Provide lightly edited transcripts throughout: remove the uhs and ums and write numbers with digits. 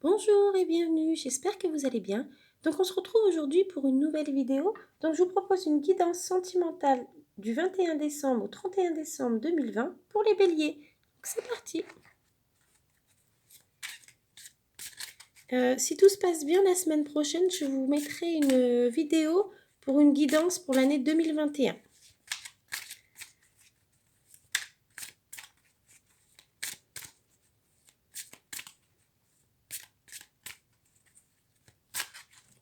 Bonjour et bienvenue, j'espère que vous allez bien. Donc on se retrouve aujourd'hui pour une nouvelle vidéo. Donc je vous propose une guidance sentimentale du 21 décembre au 31 décembre 2020 pour les béliers. Donc c'est parti. Si tout se passe bien, la semaine prochaine, je vous mettrai une vidéo pour une guidance pour l'année 2021.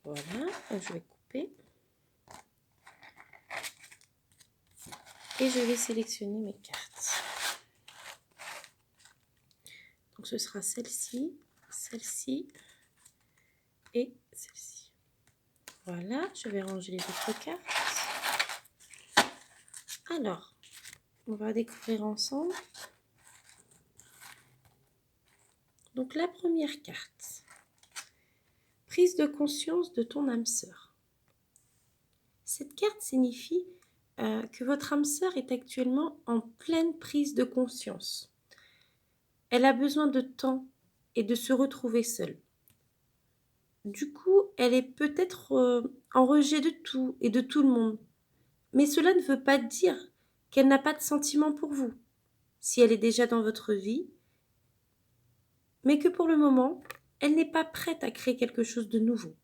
Voilà, donc je vais couper. Et je vais sélectionner mes cartes. Donc ce sera celle-ci, celle-ci et celle-ci. Voilà, je vais ranger les autres cartes. Alors, on va découvrir ensemble. Donc la première carte. Prise de conscience de ton âme sœur. Cette carte signifie que votre âme sœur est actuellement en pleine prise de conscience. Elle a besoin de temps et de se retrouver seule. Du coup, elle est peut-être en rejet de tout et de tout le monde. Mais cela ne veut pas dire qu'elle n'a pas de sentiment pour vous, si elle est déjà dans votre vie, mais que pour le moment, elle n'est pas prête à créer quelque chose de nouveau.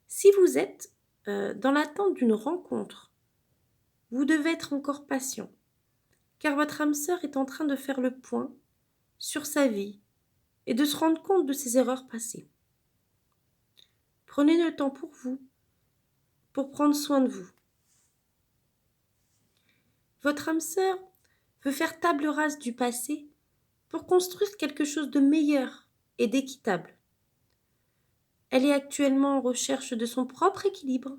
Si vous êtes dans l'attente d'une rencontre, vous devez être encore patient, car votre âme sœur est en train de faire le point sur sa vie et de se rendre compte de ses erreurs passées. Prenez le temps pour vous, pour prendre soin de vous. Votre âme sœur veut faire table rase du passé pour construire quelque chose de meilleur et d'équitable. Elle est actuellement en recherche de son propre équilibre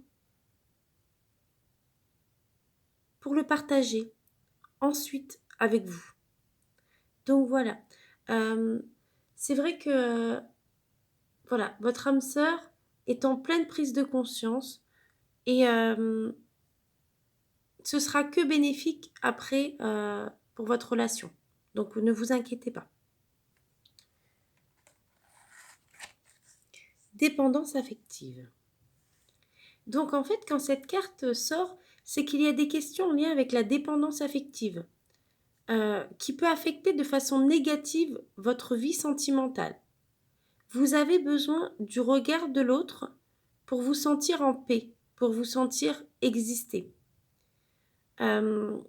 pour le partager ensuite avec vous. Donc voilà, c'est vrai que voilà, votre âme sœur est en pleine prise de conscience et ce sera que bénéfique après pour votre relation. Donc ne vous inquiétez pas. Dépendance affective. Donc en fait, quand cette carte sort, c'est qu'il y a des questions en lien avec la dépendance affective qui peut affecter de façon négative votre vie sentimentale. Vous avez besoin du regard de l'autre pour vous sentir en paix, pour vous sentir exister. Vous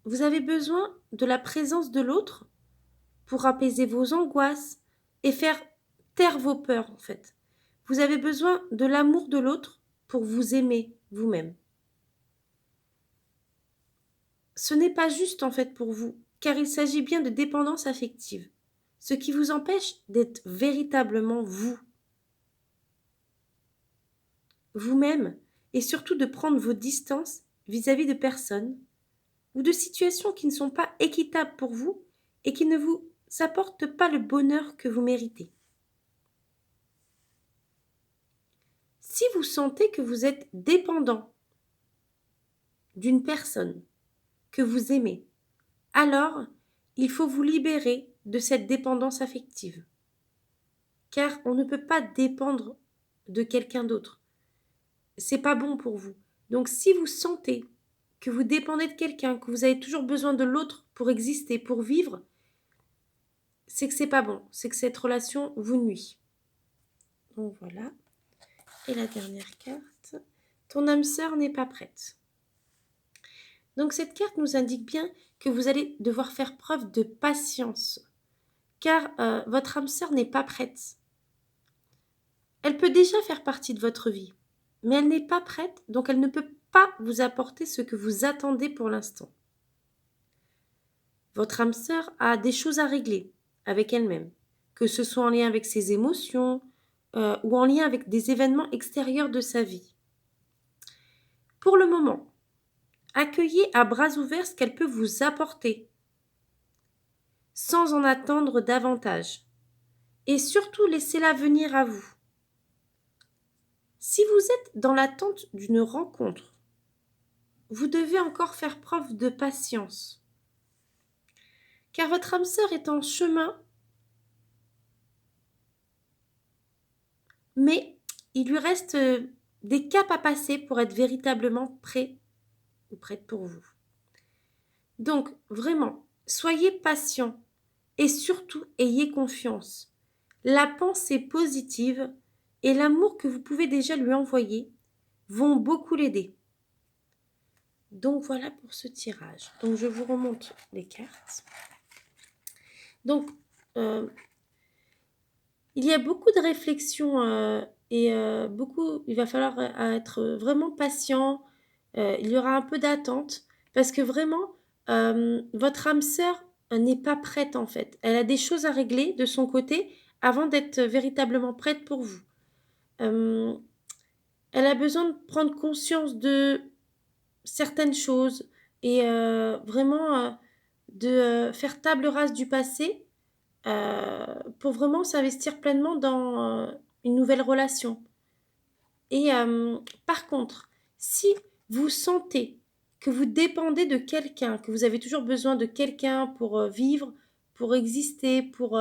avez besoin de la présence de l'autre pour apaiser vos angoisses et faire taire vos peurs, en fait. Vous avez besoin de l'amour de l'autre pour vous aimer vous-même. Ce n'est pas juste, en fait, pour vous, car il s'agit bien de dépendance affective, ce qui vous empêche d'être véritablement vous, vous-même, et surtout de prendre vos distances vis-à-vis de personnes ou de situations qui ne sont pas équitables pour vous et qui ne vous apportent pas le bonheur que vous méritez. Si vous sentez que vous êtes dépendant d'une personne que vous aimez, alors il faut vous libérer de cette dépendance affective. Car on ne peut pas dépendre de quelqu'un d'autre. C'est pas bon pour vous. Donc si vous sentez que vous dépendez de quelqu'un, que vous avez toujours besoin de l'autre pour exister, pour vivre, c'est que c'est pas bon, c'est que cette relation vous nuit. Donc voilà. Et la dernière carte, ton âme sœur n'est pas prête. Donc cette carte nous indique bien que vous allez devoir faire preuve de patience, car votre âme sœur n'est pas prête. Elle peut déjà faire partie de votre vie, mais elle n'est pas prête, donc elle ne peut pas vous apporter ce que vous attendez pour l'instant. Votre âme sœur a des choses à régler avec elle-même, que ce soit en lien avec ses émotions ou en lien avec des événements extérieurs de sa vie. Pour le moment, accueillez à bras ouverts ce qu'elle peut vous apporter, sans en attendre davantage. Et surtout, laissez-la venir à vous. Si vous êtes dans l'attente d'une rencontre, vous devez encore faire preuve de patience, car votre âme sœur est en chemin mais il lui reste des caps à passer pour être véritablement prêt ou prête pour vous. Donc, vraiment, soyez patient et surtout ayez confiance. La pensée positive et l'amour que vous pouvez déjà lui envoyer vont beaucoup l'aider. Donc voilà pour ce tirage. Donc je vous remonte les cartes. Donc il y a beaucoup de réflexions et beaucoup. Il va falloir être vraiment patient. Il y aura un peu d'attente parce que vraiment votre âme sœur n'est pas prête en fait. Elle a des choses à régler de son côté avant d'être véritablement prête pour vous. Elle a besoin de prendre conscience de certaines choses et vraiment de faire table rase du passé pour vraiment s'investir pleinement dans une nouvelle relation. Et par contre, si vous sentez que vous dépendez de quelqu'un, que vous avez toujours besoin de quelqu'un pour vivre, pour exister, pour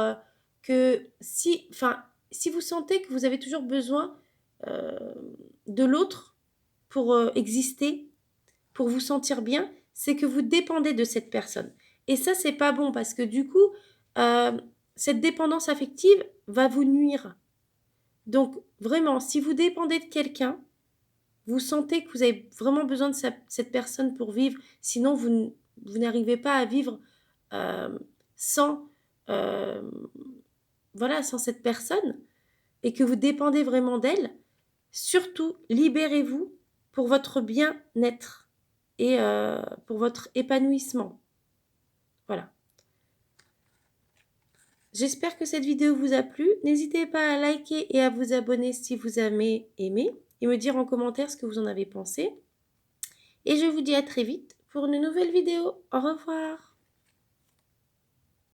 si vous sentez que vous avez toujours besoin euh, de l'autre pour exister, pour vous sentir bien, c'est que vous dépendez de cette personne. Et ça, c'est pas bon parce que du coup, euh, cette dépendance affective va vous nuire. Donc, vraiment, si vous dépendez de quelqu'un, vous sentez que vous avez vraiment besoin de cette personne pour vivre, sinon vous n'arrivez pas à vivre euh, sans, euh, voilà, sans cette personne et que vous dépendez vraiment d'elle, surtout libérez-vous pour votre bien-être et pour votre épanouissement. Voilà. J'espère que cette vidéo vous a plu. N'hésitez pas à liker et à vous abonner si vous avez aimé et me dire en commentaire ce que vous en avez pensé. Et je vous dis à très vite pour une nouvelle vidéo. Au revoir.